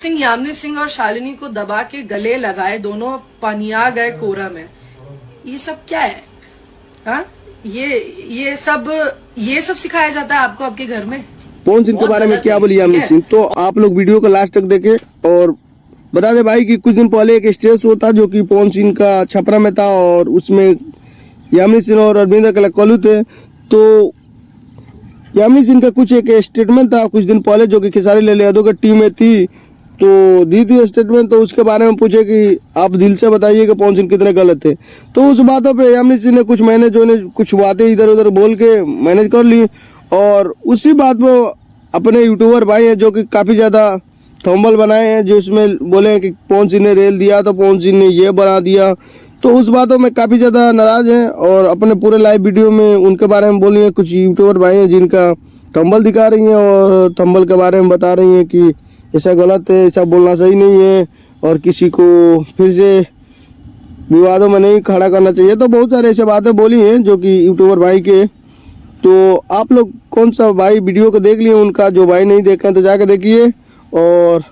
सिंह यामिनी सिंह और शालिनी को दबा के गले लगाए, दोनों पनिया गए कोरा में। ये सब क्या है? हाँ, ये सब सिखाया जाता है आपको आपके घर में? पवन सिंह के बारे में क्या बोली यामिनी सिंह, तो आप लोग वीडियो को लास्ट तक देखे। और बता दे भाई कि कुछ दिन पहले एक स्टेज शो था जो कि पवन सिंह का छपरा में था, और उसमें यामिनी सिंह और अरविंद कल्लू थे। तो यामिनी सिंह का कुछ एक स्टेटमेंट था कुछ दिन पहले जो कि खेसारी लाल यादव की टीम में थी, तो दी थी स्टेटमेंट। तो उसके बारे में पूछे कि आप दिल से बताइए कि पवन सिंह कितने गलत थे। तो उस बातों पे यामिनी सिंह ने कुछ बातें इधर उधर बोल के मैनेज कर ली, और उसी बात पर अपने यूट्यूबर भाई हैं जो कि काफ़ी ज़्यादा थंबनेल बनाए हैं, जो इसमें बोले कि पवन सिंह ने रेल दिया तो पवन सिंह ने ये बना दिया। तो उस बातों में काफ़ी ज़्यादा नाराज़ हैं, और अपने पूरे लाइव वीडियो में उनके बारे में बोली हैं। कुछ यूट्यूबर भाई हैं जिनका थंबनेल दिखा रही हैं और थंबनेल के बारे में बता रही हैं कि ऐसा गलत है, ऐसा बोलना सही नहीं है, और किसी को फिर से विवादों में नहीं खड़ा करना चाहिए। तो बहुत सारे ऐसे बातें बोली हैं जो कि यूट्यूबर भाई के। तो आप लोग कौन सा भाई वीडियो को देख लिए, उनका जो भाई नहीं देखे हैं तो जाके देखिए। और